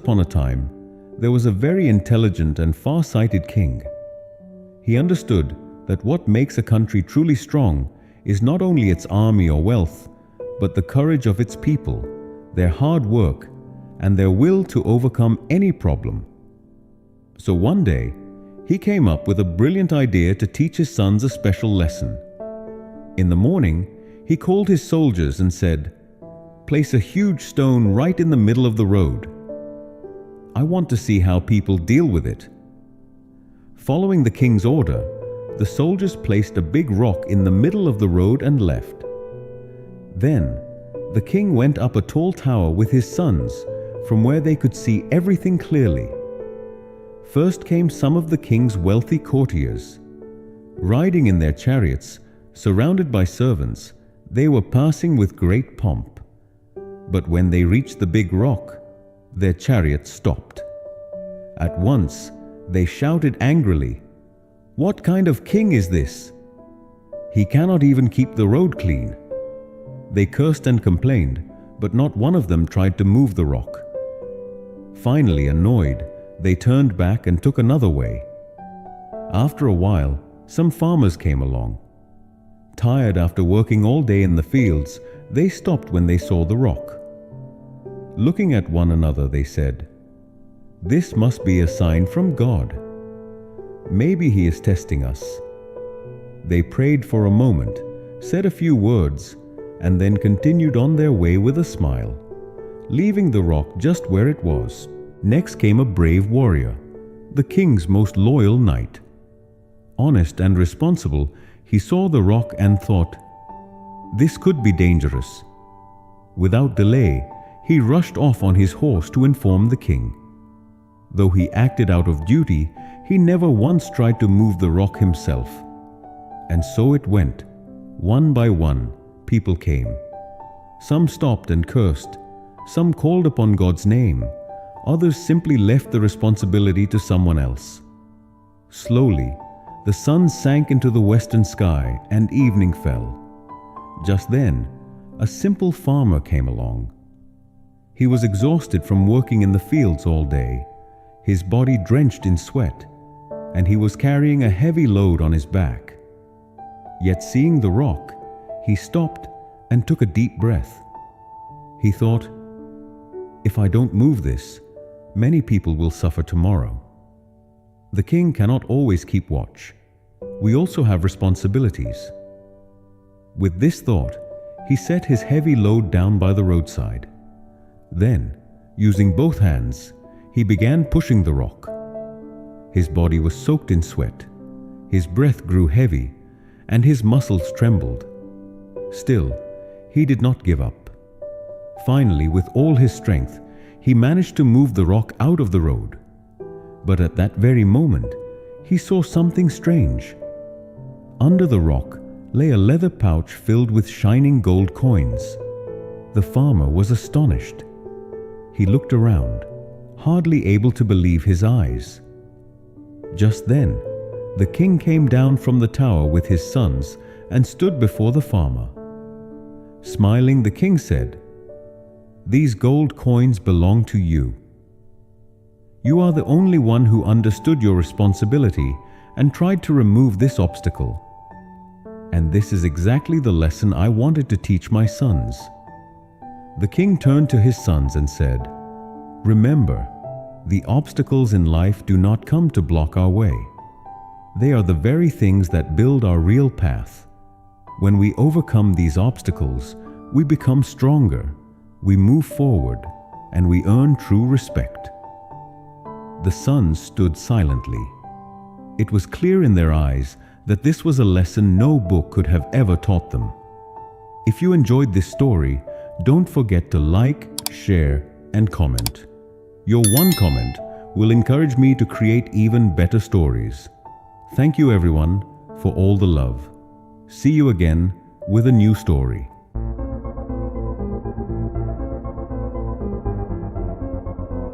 upon a time, there was a very intelligent and far-sighted king. He understood that what makes a country truly strong is not only its army or wealth, but the courage of its people, their hard work, and their will to overcome any problem. So one day, he came up with a brilliant idea to teach his sons a special lesson. In the morning, he called his soldiers and said, "Place a huge stone right in the middle of the road. I want to see how people deal with it." Following the king's order, the soldiers placed a big rock in the middle of the road and left. Then, the king went up a tall tower with his sons, from where they could see everything clearly. First came some of the king's wealthy courtiers. Riding in their chariots, surrounded by servants, they were passing with great pomp. But when they reached the big rock, their chariots stopped. At once, they shouted angrily, "What kind of king is this? He cannot even keep the road clean." They cursed and complained, but not one of them tried to move the rock. Finally, annoyed, they turned back and took another way. After a while, some farmers came along. Tired after working all day in the fields, they stopped when they saw the rock. Looking at one another, they said, "This must be a sign from God. Maybe He is testing us." They prayed for a moment, said a few words, and then continued on their way with a smile, leaving the rock just where it was. Next came a brave warrior, the king's most loyal knight. Honest and responsible, he saw the rock and thought, "This could be dangerous." Without delay, he rushed off on his horse to inform the king. Though he acted out of duty, he never once tried to move the rock himself. And so it went. One by one, people came. Some stopped and cursed. Some called upon God's name. Others simply left the responsibility to someone else. Slowly, the sun sank into the western sky and evening fell. Just then, a simple farmer came along. He was exhausted from working in the fields all day, his body drenched in sweat, and he was carrying a heavy load on his back. Yet seeing the rock, he stopped and took a deep breath. He thought, "If I don't move this, many people will suffer tomorrow." The king cannot always keep watch. We also have responsibilities. With this thought, he set his heavy load down by the roadside. Then, using both hands, he began pushing the rock. His body was soaked in sweat, his breath grew heavy, and his muscles trembled. Still, he did not give up. Finally, with all his strength, he managed to move the rock out of the road. But at that very moment, he saw something strange. Under the rock lay a leather pouch filled with shining gold coins. The farmer was astonished. He looked around, hardly able to believe his eyes. Just then, the king came down from the tower with his sons and stood before the farmer. Smiling, the king said, "These gold coins belong to you. You are the only one who understood your responsibility and tried to remove this obstacle. And this is exactly the lesson I wanted to teach my sons." The king turned to his sons and said, "Remember, the obstacles in life do not come to block our way. They are the very things that build our real path. When we overcome these obstacles, we become stronger, we move forward, and we earn true respect." The sons stood silently. It was clear in their eyes that this was a lesson no book could have ever taught them. If you enjoyed this story, don't forget to like, share, and comment. Your one comment will encourage me to create even better stories. Thank you everyone for all the love. See you again with a new story.